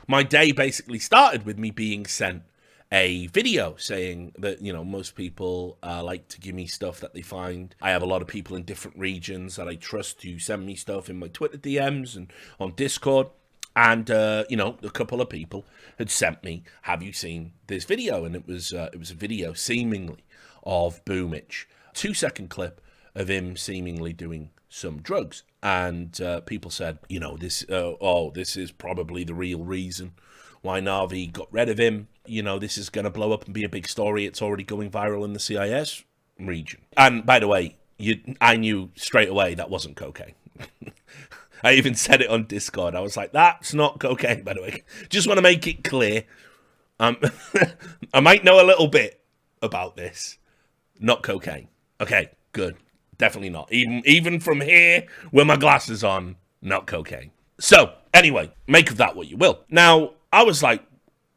my day basically started with me being sent a video saying that, most people like to give me stuff that they find. I have a lot of people in different regions that I trust to send me stuff in my Twitter DMs and on Discord. And, a couple of people had sent me, have you seen this video? And it was a video seemingly of Boomich. 2-second clip of him seemingly doing some drugs. And people said, this is probably the real reason why NaVi got rid of him. This is going to blow up and be a big story. It's already going viral in the CIS region. And by the way, I knew straight away that wasn't cocaine. I even said it on Discord. I was like, that's not cocaine, by the way. Just want to make it clear. I might know a little bit about this. Not cocaine. Okay, good. Definitely not. Even from here, with my glasses on, not cocaine. So, anyway, make of that what you will. Now, I was like,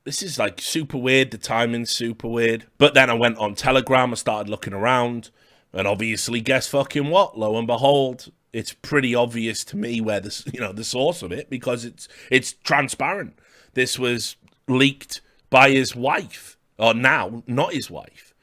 this is like super weird. The timing's super weird. But then I went on Telegram. I started looking around. And obviously, guess fucking what? Lo and behold, it's pretty obvious to me where the source of it, because it's transparent. This was leaked by his wife, or now not his wife.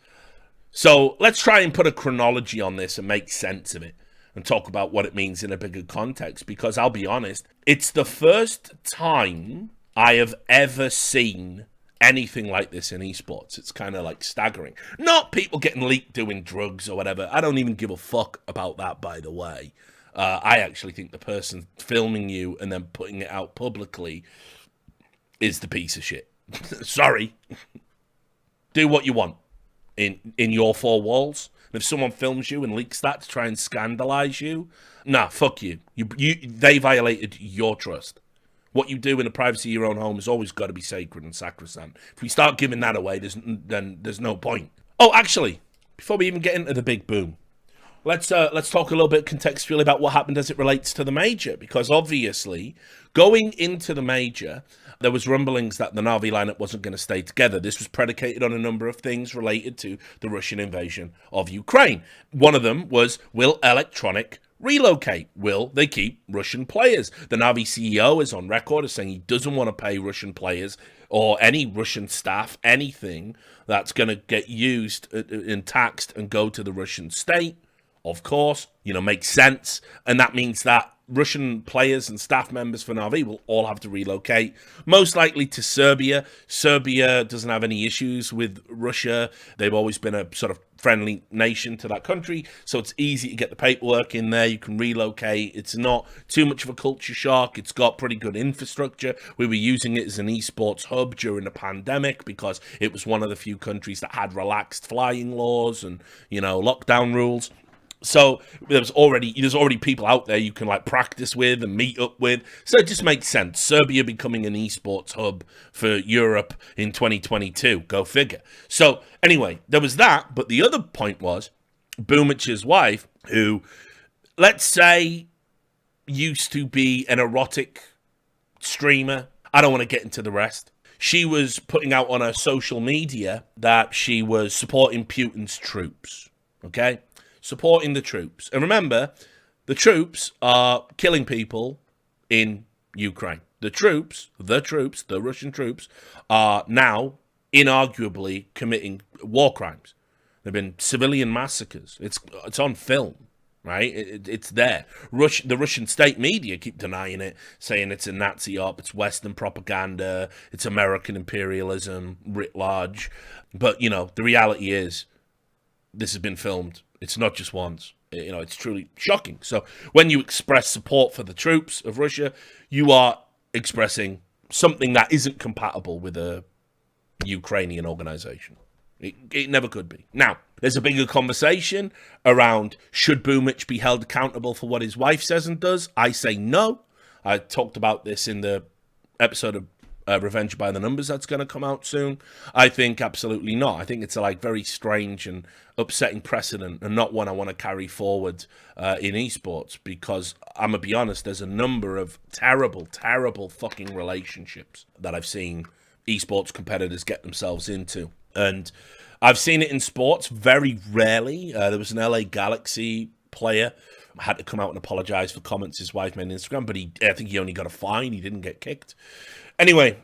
So let's try and put a chronology on this and make sense of it and talk about what it means in a bigger context, because I'll be honest, it's the first time I have ever seen anything like this in esports. It's kind of like staggering. Not people getting leaked doing drugs or whatever. I don't even give a fuck about that, by the way. I actually think the person filming you and then putting it out publicly is the piece of shit. Sorry. Do what you want in your four walls. And if someone films you and leaks that to try and scandalize you, nah, fuck you. They violated your trust. What you do in the privacy of your own home has always got to be sacred and sacrosanct. If we start giving that away, then there's no point. Oh, actually, before we even get into the big boom, let's talk a little bit contextually about what happened as it relates to the major, because obviously, going into the major, there was rumblings that the NaVi lineup wasn't going to stay together. This was predicated on a number of things related to the Russian invasion of Ukraine. One of them was, will Electronic relocate? Will they keep Russian players? The NaVi CEO is on record as saying he doesn't want to pay Russian players or any Russian staff anything that's going to get used and taxed and go to the Russian state. Of course, makes sense. And that means that Russian players and staff members for NaVi will all have to relocate, most likely to Serbia. Serbia doesn't have any issues with Russia. They've always been a sort of friendly nation to that country, so it's easy to get the paperwork in there. You can relocate. It's not too much of a culture shock. It's got pretty good infrastructure. We were using it as an esports hub during the pandemic because it was one of the few countries that had relaxed flying laws and, lockdown rules. So there's already people out there you can practice with and meet up with. So it just makes sense. Serbia becoming an esports hub for Europe in 2022. Go figure. So anyway, there was that. But the other point was Boomich's wife, who, let's say, used to be an erotic streamer. I don't want to get into the rest. She was putting out on her social media that she was supporting Putin's troops. Okay? Supporting the troops. And remember, the troops are killing people in Ukraine. The Russian troops, are now inarguably committing war crimes. There have been civilian massacres. It's on film, right? It's there. The Russian state media keep denying it, saying it's a Nazi op, it's Western propaganda, it's American imperialism writ large. But, the reality is, this has been filmed. It's not just once. It's truly shocking. So when you express support for the troops of Russia, you are expressing something that isn't compatible with a Ukrainian organization. It never could be. Now, there's a bigger conversation around, should Boomich be held accountable for what his wife says and does? I say no. I talked about this in the episode of Revenge by the Numbers that's going to come out soon. I think absolutely not. I think it's a very strange and upsetting precedent, and not one I want to carry forward in esports, because I'm going to be honest, there's a number of terrible fucking relationships that I've seen esports competitors get themselves into. And I've seen it in sports very rarely. There was an LA Galaxy player had to come out and apologize for comments his wife made on Instagram, but I think he only got a fine. He didn't get kicked. Anyway,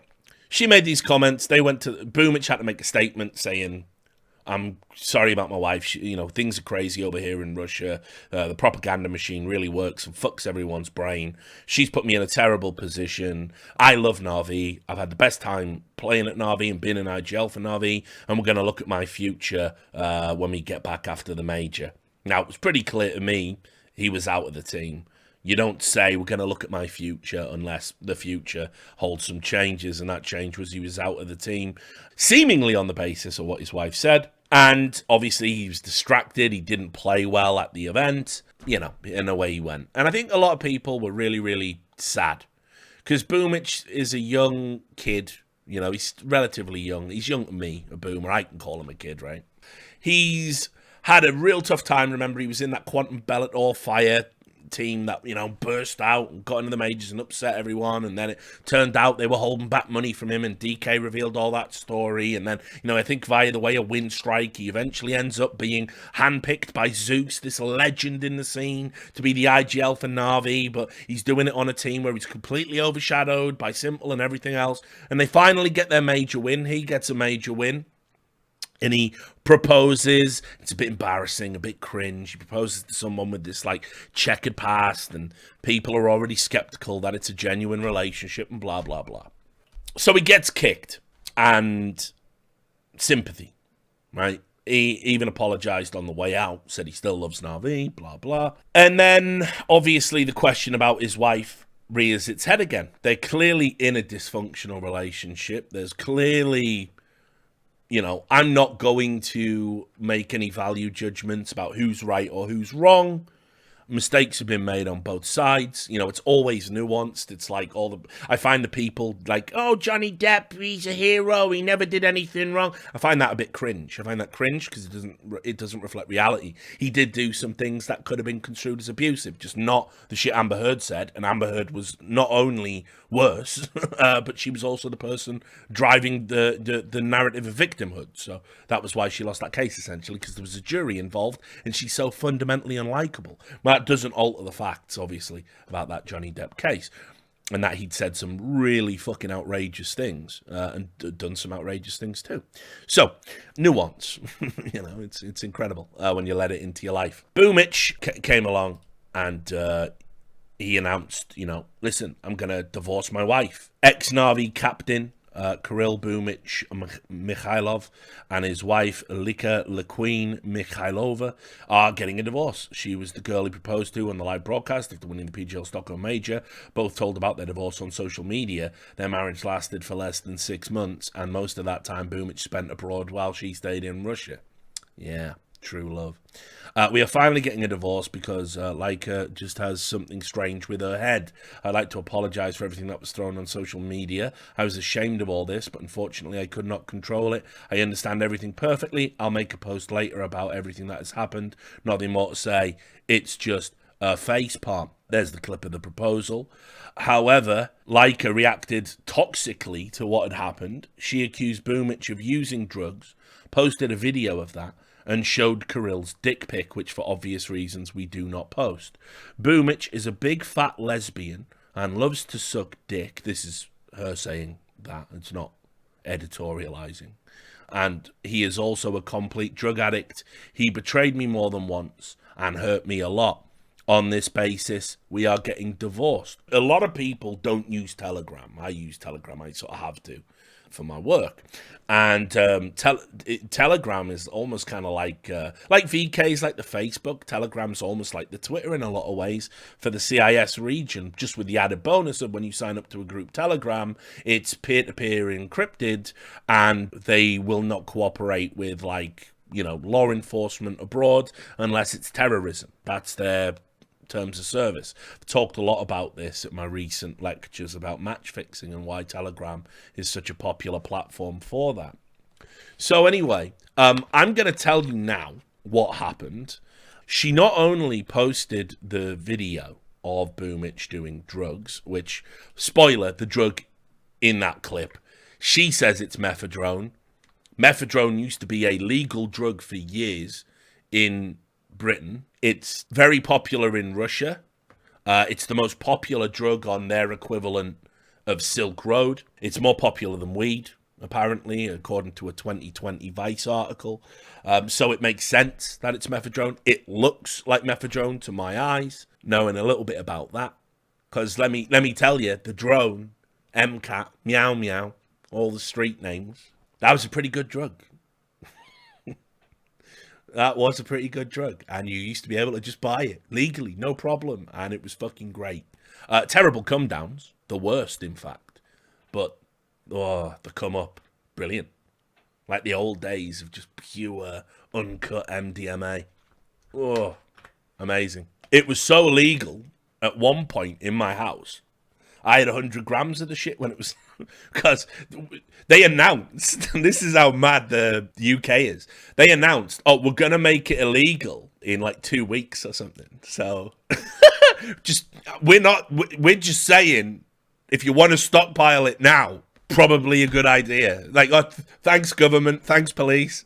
she made these comments. They went to Boomich had to make a statement saying, I'm sorry about my wife. Things are crazy over here in Russia. The propaganda machine really works and fucks everyone's brain. She's put me in a terrible position. I love NaVi. I've had the best time playing at NaVi and being in IGL for NaVi. And we're going to look at my future when we get back after the major. Now, it was pretty clear to me he was out of the team. You don't say we're going to look at my future unless the future holds some changes, and that change was he was out of the team, seemingly on the basis of what his wife said. And obviously he was distracted. He didn't play well at the event, and away he went. And I think a lot of people were really, really sad because Boomich is a young kid. He's relatively young. He's young to me, a boomer. I can call him a kid, right? He's had a real tough time. Remember, he was in that Quantum Bellator Fire team that burst out and got into the majors and upset everyone, and then it turned out they were holding back money from him, and DK revealed all that story. And then I think via the way of Win Strike, he eventually ends up being handpicked by Zeus, this legend in the scene, to be the IGL for NaVi, but he's doing it on a team where he's completely overshadowed by Simple and everything else, and they finally get their major win. He gets a major win. And he proposes. It's a bit embarrassing, a bit cringe. He proposes to someone with this checkered past, and people are already skeptical that it's a genuine relationship and blah, blah, blah. So he gets kicked and sympathy, right? He even apologized on the way out, said he still loves NaVi, blah, blah. And then obviously the question about his wife rears its head again. They're clearly in a dysfunctional relationship. There's clearly... I'm not going to make any value judgments about who's right or who's wrong. Mistakes have been made on both sides. It's always nuanced. It's like I find the people oh, Johnny Depp, he's a hero. He never did anything wrong. I find that a bit cringe. I find that cringe because it doesn't reflect reality. He did do some things that could have been construed as abusive, just not the shit Amber Heard said. And Amber Heard was not only worse, but she was also the person driving the narrative of victimhood. So that was why she lost that case, essentially, because there was a jury involved, and she's so fundamentally unlikable. That doesn't alter the facts, obviously, about that Johnny Depp case, and that he'd said some really fucking outrageous things and done some outrageous things too. So, nuance, it's incredible when you let it into your life. Boomich came along and he announced, listen, I'm going to divorce my wife. Ex-NaVi captain Kirill Boomich Mikhailov and his wife Lika LaQueen Mikhailova are getting a divorce. She was the girl he proposed to on the live broadcast after winning the PGL Stockholm Major. Both told about their divorce on social media. Their marriage lasted for less than 6 months, and most of that time Boomich spent abroad while she stayed in Russia. Yeah, true love. We are finally getting a divorce because Leica just has something strange with her head. I'd like to apologize for everything that was thrown on social media. I was ashamed of all this, but unfortunately I could not control it. I understand everything perfectly. I'll make a post later about everything that has happened. Nothing more to say. It's just a face palm. There's the clip of the proposal. However, Leica reacted toxically to what had happened. She accused Boomich of using drugs, posted a video of that, and showed Kirill's dick pic, which for obvious reasons we do not post. Boomich is a big fat lesbian and loves to suck dick. This is her saying that. It's not editorializing. And he is also a complete drug addict. He betrayed me more than once and hurt me a lot. On this basis, we are getting divorced. A lot of people don't use Telegram. I use Telegram. I sort of have to for my work. And Telegram is almost kind of like VK's like the Facebook. Telegram's almost like the Twitter in a lot of ways for the CIS region, just with the added bonus of when you sign up to a group Telegram, it's peer-to-peer encrypted, and they will not cooperate with law enforcement abroad unless it's terrorism. That's their terms of service. I've talked a lot about this at my recent lectures about match fixing and why Telegram is such a popular platform for that. So anyway, I'm going to tell you now what happened. She not only posted the video of Boomich doing drugs, which, spoiler, the drug in that clip, she says it's methadone. Methadone used to be a legal drug for years in Britain. It's very popular in Russia. It's the most popular drug on their equivalent of Silk Road. It's more popular than weed, apparently, according to a 2020 Vice article. So it makes sense that it's methadone. It looks like methadone to my eyes, knowing a little bit about that. Because let me tell you, the drone, MCAT, Meow Meow, all the street names, that was a pretty good drug. That was a pretty good drug. And you used to be able to just buy it legally, no problem. And it was fucking great. Terrible come downs, the worst, in fact. But, the come up, brilliant. Like the old days of just pure, uncut MDMA. Oh, amazing. It was so legal at one point in my house. I had 100 grams of the shit when it was... Because they announced, and this is how mad the UK is, they announced, we're going to make it illegal in like 2 weeks or something. So, we're just saying, if you want to stockpile it now, probably a good idea. Like, thanks government, thanks police.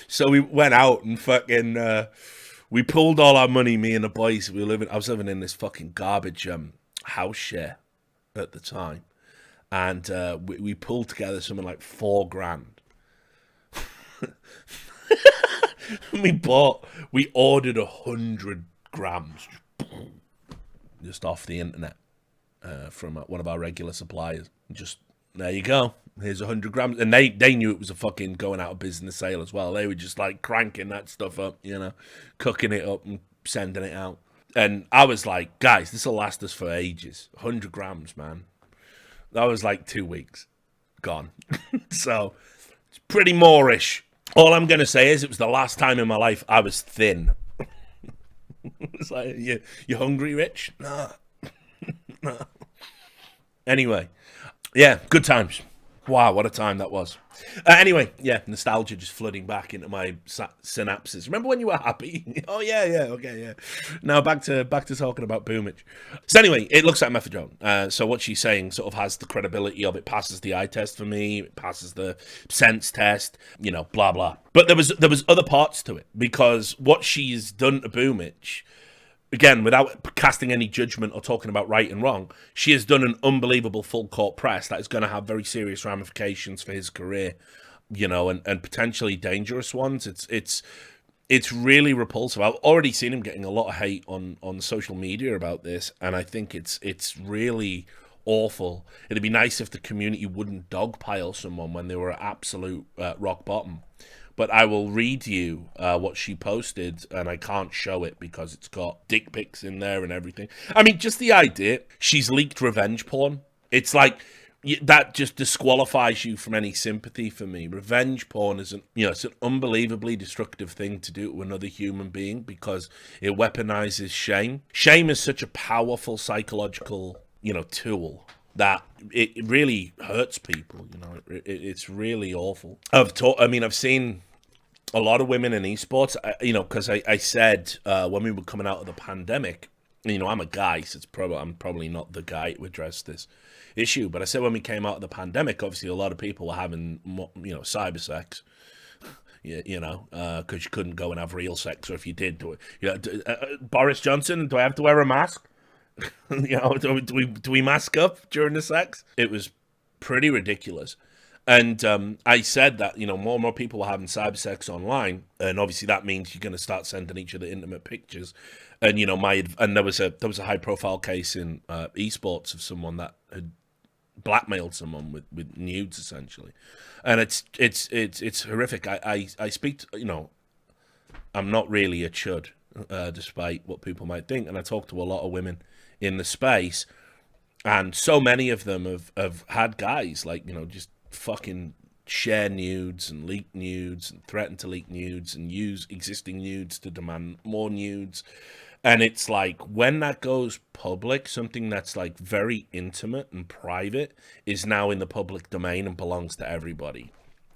So we went out and fucking, we pulled all our money, me and the boys. I was living in this fucking garbage house share at the time. And we pulled together something like $4,000. We ordered 100 grams just off the internet from one of our regular suppliers. Just, there you go. Here's 100 grams. And they knew it was a fucking going out of business sale as well. They were just like cranking that stuff up, cooking it up and sending it out. And I was like, guys, this will last us for ages. 100 grams, man. That was like 2 weeks gone. So it's pretty Moorish. All I'm going to say is it was the last time in my life I was thin. It's like, you hungry, Rich? No. No. Anyway, yeah, good times. Wow, what a time that was. Anyway, yeah, nostalgia just flooding back into my synapses. Remember when you were happy? Oh, yeah, okay, yeah. Now back to talking about Boomich. So anyway, it looks like methadone. So what she's saying sort of has the credibility of it passes the eye test for me, it passes the sense test, blah, blah. But there was other parts to it, because what she's done to Boomich, again, without casting any judgment or talking about right and wrong, she has done an unbelievable full court press that is going to have very serious ramifications for his career, and potentially dangerous ones. It's really repulsive. I've already seen him getting a lot of hate on social media about this, and I think it's really awful. It'd be nice if the community wouldn't dogpile someone when they were at absolute rock bottom. But I will read you what she posted, and I can't show it because it's got dick pics in there and everything. I mean, just the idea, she's leaked revenge porn. It's like, that just disqualifies you from any sympathy for me. Revenge porn is it's an unbelievably destructive thing to do to another human being because it weaponizes shame. Shame is such a powerful psychological, tool that it really hurts people. It's really awful. I've seen a lot of women in esports, because I said when we were coming out of the pandemic, I'm a guy, so I'm probably not the guy to address this issue, but I said when we came out of the pandemic, obviously a lot of people were having, cyber sex, because you couldn't go and have real sex, or if you did, Boris Johnson, do I have to wear a mask? Do we mask up during the sex? It was pretty ridiculous. And I said that, more and more people were having cyber sex online, and obviously that means you're going to start sending each other intimate pictures. And there was a high profile case in esports of someone that had blackmailed someone with nudes essentially, and it's horrific. I speak to, I'm not really a chud, despite what people might think, and I talk to a lot of women in the space, and so many of them have had guys like, just fucking share nudes and leak nudes and threaten to leak nudes and use existing nudes to demand more nudes. And it's like, when that goes public, something that's like very intimate and private is now in the public domain and belongs to everybody.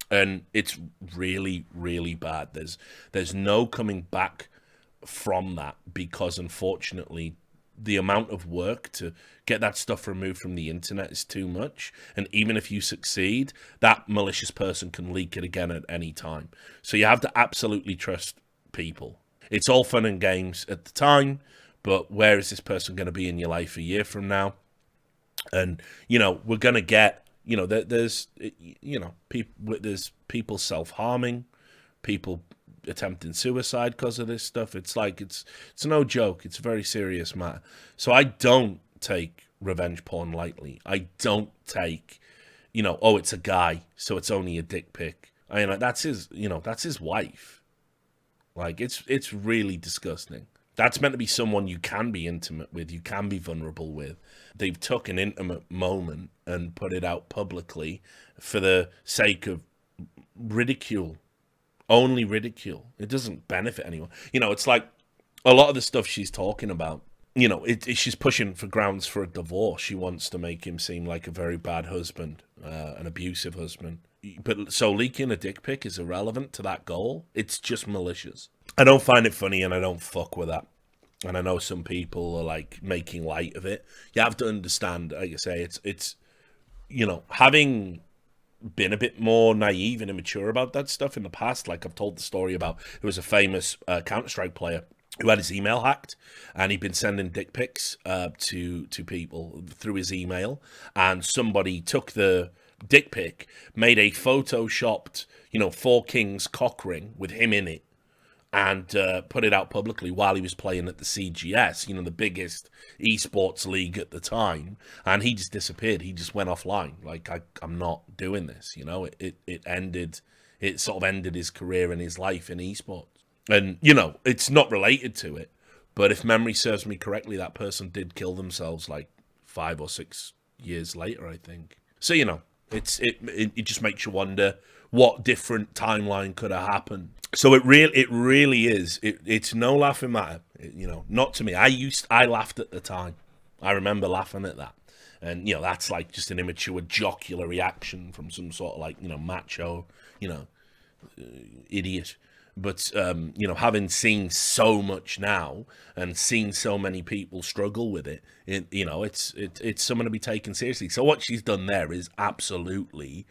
And it's really, really bad. There's no coming back from that, because unfortunately the amount of work to get that stuff removed from the internet is too much. And even if you succeed, that malicious person can leak it again at any time. So you have to absolutely trust people. It's all fun and games at the time, but where is this person going to be in your life a year from now? And, you know, we're going to get, you know, there's, you know, there's people self-harming, people attempting suicide because of this stuff. It's like, it's no joke. It's a very serious matter. So I don't take revenge porn lightly. I don't take, you know, oh, it's a guy, so it's only a dick pic. I mean, like, that's his, you know, that's his wife. Like, it's really disgusting. That's meant to be someone you can be intimate with, you can be vulnerable with. They've took an intimate moment and put it out publicly for the sake of ridicule. Only ridicule. It doesn't benefit anyone. You know, it's like a lot of the stuff she's talking about, you know, she's pushing for grounds for a divorce. She wants to make him seem like a very bad husband, an abusive husband. But so leaking a dick pic is irrelevant to that goal. It's just malicious. I don't find it funny, and I don't fuck with that. And I know some people are like making light of it. You have to understand, like I say, it's you know, having been a bit more naive and immature about that stuff in the past. Like I've told the story about, there was a famous Counter-Strike player who had his email hacked, and he'd been sending dick pics to people through his email, and somebody took the dick pic, made a photoshopped, you know, Four Kings cock ring with him in it, and put it out publicly while he was playing at the CGS, you know, the biggest esports league at the time, and he just disappeared. He just went offline. Like, I'm not doing this, you know. It sort of ended his career and his life in esports. And, you know, it's not related to it, but if memory serves me correctly, that person did kill themselves like 5 or 6 years later, I think. So, you know, it just makes you wonder what different timeline could have happened. So it really is. It's no laughing matter. You know, not to me. I laughed at the time. I remember laughing at that. And, you know, that's like just an immature jocular reaction from some sort of like, you know, macho, you know, idiot. But, you know, having seen so much now and seen so many people struggle with it, you know, it's someone to be taken seriously. So what she's done there is absolutely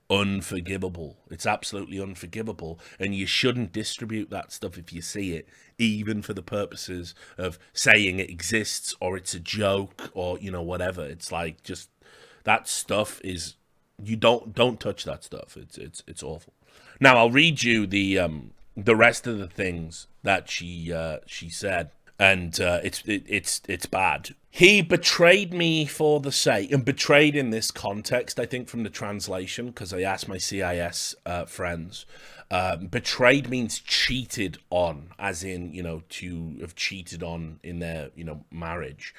unforgivable. It's absolutely unforgivable. And you shouldn't distribute that stuff if you see it, even for the purposes of saying it exists or it's a joke or, you know, whatever. It's like, just, that stuff is, you don't touch that stuff. It's awful. Now I'll read you the rest of the things that she said, and it's bad. He betrayed me for the sake, and betrayed in this context, I think, from the translation, because I asked my CIS friends. Betrayed means cheated on, as in, you know, to have cheated on in their, you know, marriage.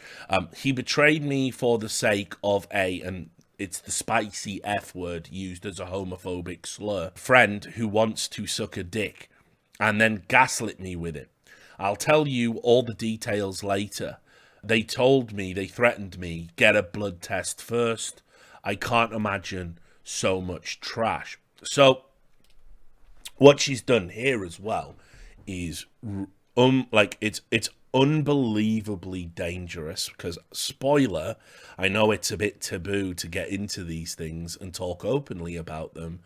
He betrayed me for the sake of and it's the spicy F word used as a homophobic slur, friend who wants to suck a dick, and then gaslit me with it. I'll tell you all the details later. They told me, they threatened me, get a blood test first. I can't imagine so much trash. So, what she's done here as well is, like, it's unbelievably dangerous, because, spoiler, I know it's a bit taboo to get into these things and talk openly about them,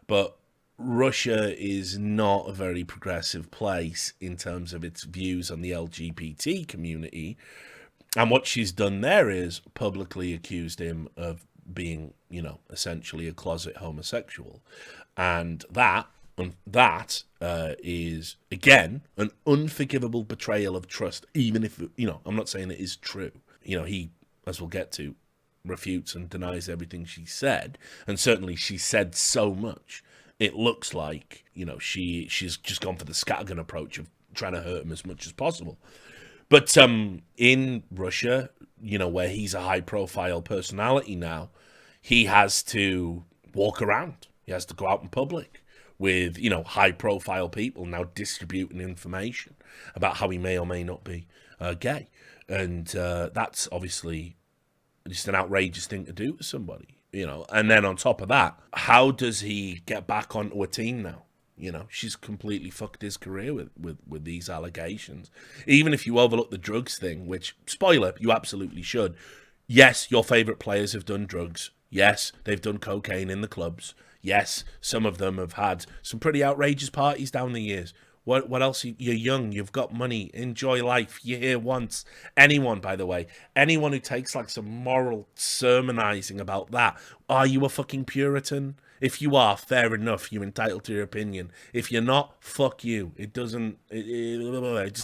but Russia is not a very progressive place in terms of its views on the LGBT community. And what she's done there is publicly accused him of being, you know, essentially a closet homosexual. And that is, again, an unforgivable betrayal of trust, even if, you know, I'm not saying it is true. You know, he, as we'll get to, refutes and denies everything she said. And certainly she said so much. It looks like, you know, she's just gone for the scattergun approach of trying to hurt him as much as possible. But in Russia, you know, where he's a high-profile personality now, he has to walk around. He has to go out in public with, you know, high-profile people now distributing information about how he may or may not be gay. And that's obviously just an outrageous thing to do to somebody. You know, and then on top of that, how does he get back onto a team now? You know, she's completely fucked his career with these allegations. Even if you overlook the drugs thing, which, spoiler, you absolutely should. Yes, your favourite players have done drugs. Yes, they've done cocaine in the clubs. Yes, some of them have had some pretty outrageous parties down the years. What else? You're young. You've got money. Enjoy life. You're here once. Anyone, by the way, anyone who takes like some moral sermonizing about that, are you a fucking Puritan? If you are, fair enough. You're entitled to your opinion. If you're not, fuck you. It just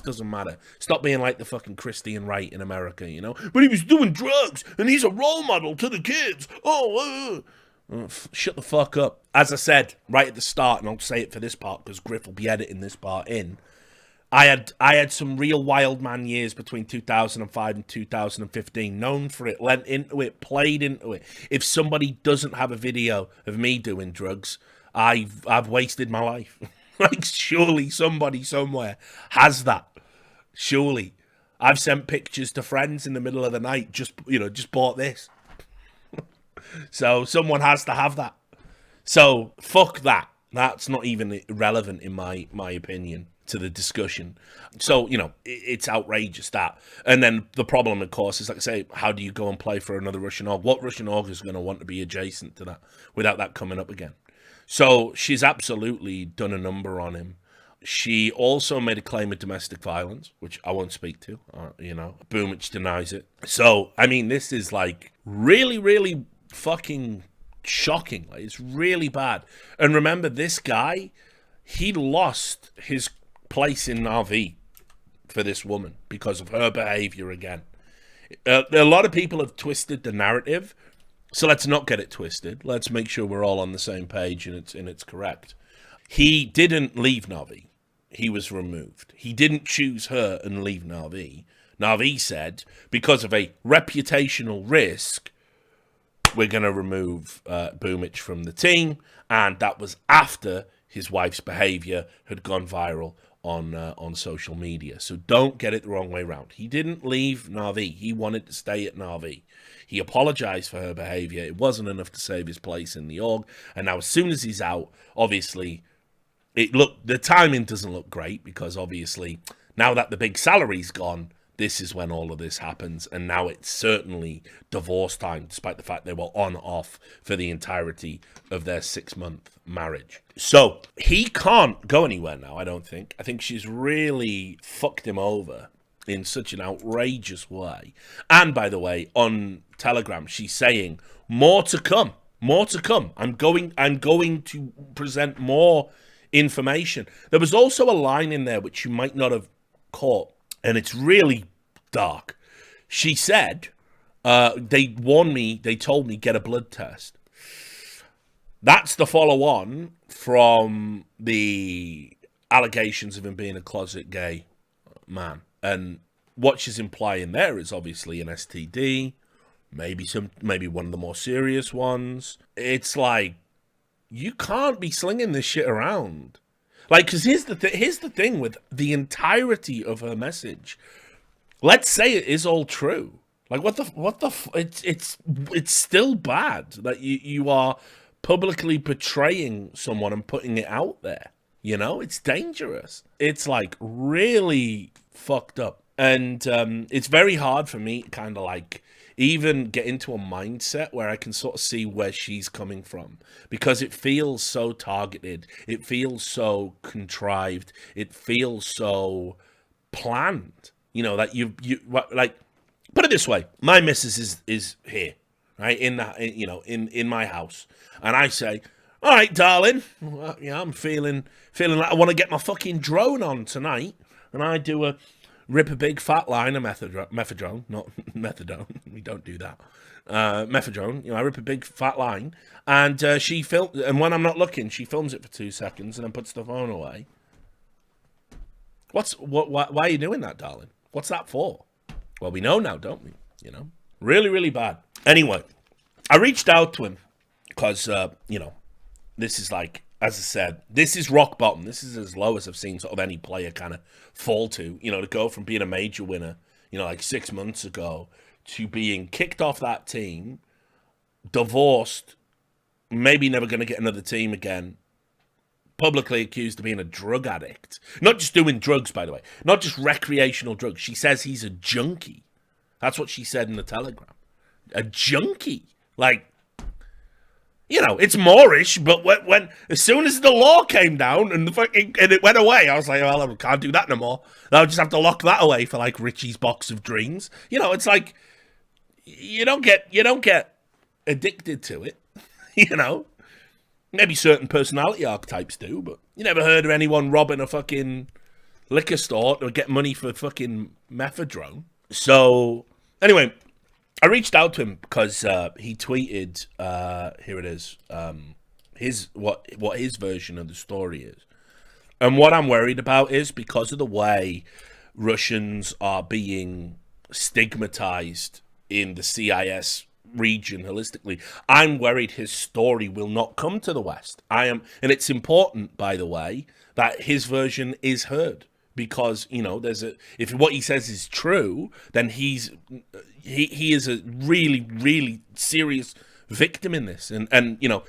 doesn't matter. Stop being like the fucking Christian right in America, you know? But he was doing drugs, and he's a role model to the kids. Shut the fuck up. As I said right at the start, and I'll say it for this part because Griff will be editing this part in, I had some real wild man years between 2005 and 2015. Known for it, lent into it, played into it. If somebody doesn't have a video of me doing drugs, I've wasted my life. Like, surely somebody somewhere has that. Surely. I've sent pictures to friends in the middle of the night, just bought this. So someone has to have that. So fuck that. That's not even relevant in my opinion to the discussion. So, it's outrageous that. And then the problem, of course, is, like I say, how do you go and play for another Russian org? What Russian org is going to want to be adjacent to that without that coming up again? So she's absolutely done a number on him. She also made a claim of domestic violence, which I won't speak to. Boomich denies it. So, I mean, this is like really, really fucking shocking. Like, it's really bad. And remember, this guy, he lost his place in NaVi for this woman because of her behavior again. A lot of people have twisted the narrative, so let's not get it twisted. Let's make sure we're all on the same page and it's correct. He didn't leave NaVi. He was removed. He didn't choose her and leave NaVi. NaVi said, because of a reputational risk, we're going to remove Boomich from the team, and that was after his wife's behavior had gone viral on social media. So don't get it the wrong way around. He didn't leave NaVi. He wanted to stay at NaVi. He apologized for her behavior. It wasn't enough to save his place in the org, and now as soon as he's out, obviously, the timing doesn't look great because obviously now that the big salary's gone, this is when all of this happens, and now it's certainly divorce time, despite the fact they were on-off for the entirety of their 6-month marriage. So, he can't go anywhere now, I don't think. I think she's really fucked him over in such an outrageous way. And, by the way, on Telegram, she's saying, more to come. More to come. I'm going to present more information. There was also a line in there which you might not have caught, and it's really dark. She said, they warned me, they told me, get a blood test. That's the follow-on from the allegations of him being a closet gay man. And what she's implying there is obviously an STD, maybe one of the more serious ones. It's like, you can't be slinging this shit around. Like, because here's the thing with the entirety of her message. Let's say it is all true. Like, it's still bad that you are publicly betraying someone and putting it out there. It's dangerous. It's like really fucked up. And it's very hard for me to kind of like even get into a mindset where I can sort of see where she's coming from, because it feels so targeted. It feels so contrived. It feels so planned. That you like, put it this way, my missus is here, right, in my house, and I say, all right, darling, well, I'm feeling like I want to get my fucking drone on tonight, and I do rip a big fat line of methadone, not methadone, we don't do that, methadone, I rip a big fat line, and she films, and when I'm not looking, she films it for 2 seconds and then puts the phone away. Why are you doing that, darling? What's that for? Well, we know now, don't we? Really, really bad. Anyway, I reached out to him because, this is like, as I said, this is rock bottom. This is as low as I've seen sort of any player kind of fall to, to go from being a major winner, like 6 months ago, to being kicked off that team, divorced, maybe never going to get another team again, publicly accused of being a drug addict. Not just doing drugs, by the way. Not just recreational drugs. She says he's a junkie. That's what she said in the Telegram. A junkie. Like, You know, it's Moorish, but when as soon as the law came down and and it went away, I was like, well, I can't do that no more. I'll just have to lock that away for like Richie's box of dreams. You know, it's like you don't get addicted to it. You know, maybe certain personality archetypes do, but you never heard of anyone robbing a fucking liquor store to get money for fucking methadone. So anyway, I reached out to him because he tweeted, here it is, what his version of the story is. And what I'm worried about is because of the way Russians are being stigmatized in the CIS region holistically, I'm worried his story will not come to the West. And it's important, by the way, that his version is heard. Because, you know, if what he says is true, then he is a really, really serious victim in this. And you know,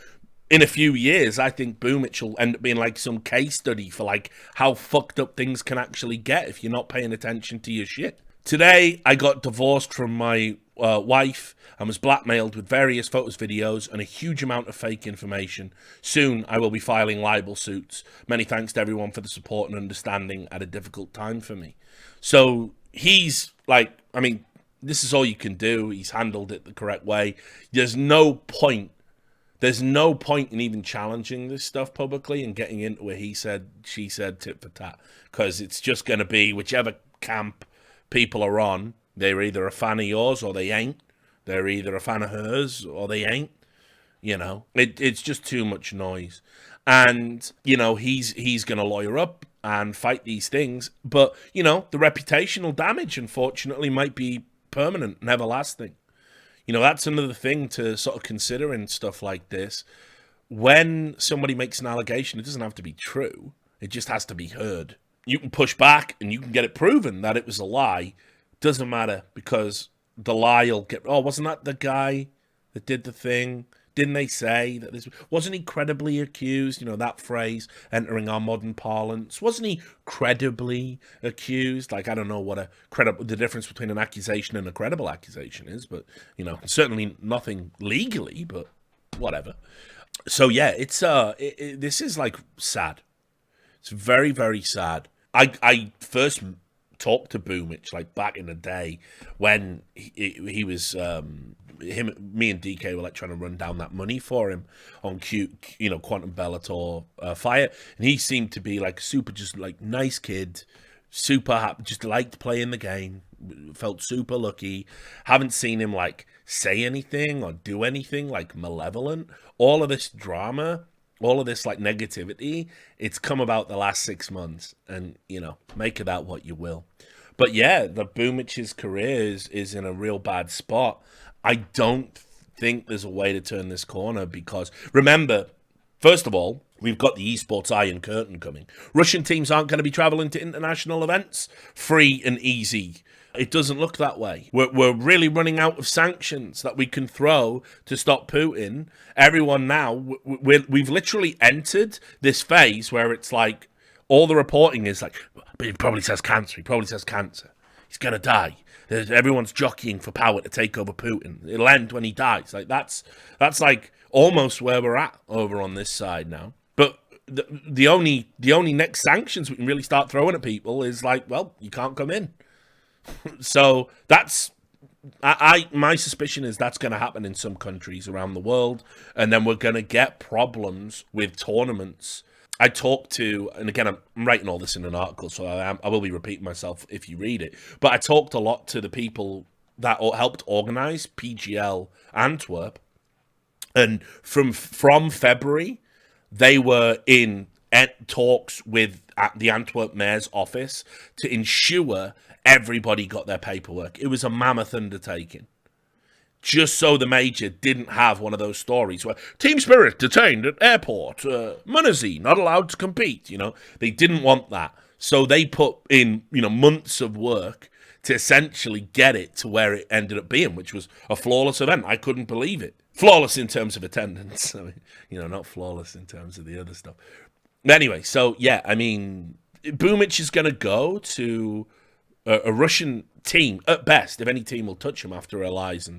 in a few years, I think Boomich will end up being like some case study for like how fucked up things can actually get if you're not paying attention to your shit. Today, I got divorced from my wife and was blackmailed with various photos, videos, and a huge amount of fake information. Soon, I will be filing libel suits. Many thanks to everyone for the support and understanding at a difficult time for me. So he's like, I mean, this is all you can do. He's handled it the correct way. There's no point in even challenging this stuff publicly and getting into a he said, she said, tit for tat. Because it's just going to be whichever camp people are on, they're either a fan of yours or they ain't. They're either a fan of hers or they ain't. You know, it's just too much noise. And, you know, he's going to lawyer up and fight these things. But, you know, the reputational damage, unfortunately, might be permanent and everlasting. You know, that's another thing to sort of consider in stuff like this. When somebody makes an allegation, it doesn't have to be true. It just has to be heard. You can push back and you can get it proven that it was a lie. Doesn't matter because the lie will get, oh, wasn't that the guy that did the thing? Didn't they say that this wasn't he credibly accused? You know, that phrase entering our modern parlance. Wasn't he credibly accused? Like, I don't know what the difference between an accusation and a credible accusation is, but, you know, certainly nothing legally, but whatever. So yeah, it's this is like sad. It's very, very sad. I first talked to Boomich like back in the day when he was me and DK were like trying to run down that money for him on Quantum Bellator Fire, and he seemed to be like super just like nice kid, super happy, just liked playing the game, felt super lucky. Haven't seen him like say anything or do anything like malevolent. All of this drama, all of this like negativity, it's come about the last 6 months, and you know, make of that what you will. But yeah, the Boomich's career is in a real bad spot. I don't think there's a way to turn this corner because remember, first of all, we've got the esports Iron Curtain coming. Russian teams aren't going to be traveling to international events free and easy. It doesn't look that way. We're really running out of sanctions that we can throw to stop Putin. Everyone now, we've literally entered this phase where it's like, all the reporting is like, but he probably has cancer. He's going to die. Everyone's jockeying for power to take over Putin. It'll end when he dies. Like that's like almost where we're at over on this side now. But the only next sanctions we can really start throwing at people is like, well, you can't come in. So that's my suspicion is that's going to happen in some countries around the world, and then we're going to get problems with tournaments. I talked to, and again, I'm writing all this in an article, so I will be repeating myself if you read it, but I talked a lot to the people that helped organize PGL Antwerp, and from February, they were in talks with the Antwerp mayor's office to ensure everybody got their paperwork. It was a mammoth undertaking. Just so the major didn't have one of those stories where Team Spirit detained at airport, Munazi not allowed to compete. You know, they didn't want that. So they put in, months of work to essentially get it to where it ended up being, which was a flawless event. I couldn't believe it. Flawless in terms of attendance. I mean, not flawless in terms of the other stuff. Anyway, so yeah, I mean, Boomich is going to go to a Russian team, at best, if any team will touch him after her lies.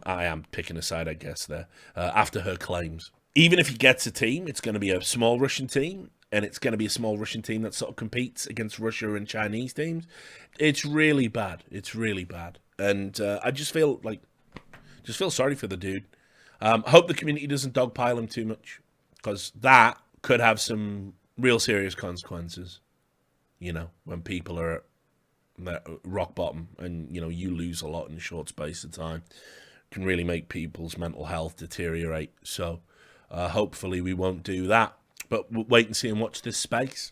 I am picking a side, I guess, there, after her claims. Even if he gets a team, it's going to be a small Russian team, and it's going to be a small Russian team that sort of competes against Russia and Chinese teams. It's really bad. It's really bad. And I just feel sorry for the dude. I hope the community doesn't dogpile him too much, because that could have some real serious consequences, you know, when people are at rock bottom and, you know, you lose a lot in a short space of time. It can really make people's mental health deteriorate. So hopefully we won't do that. But we'll wait and see and watch this space.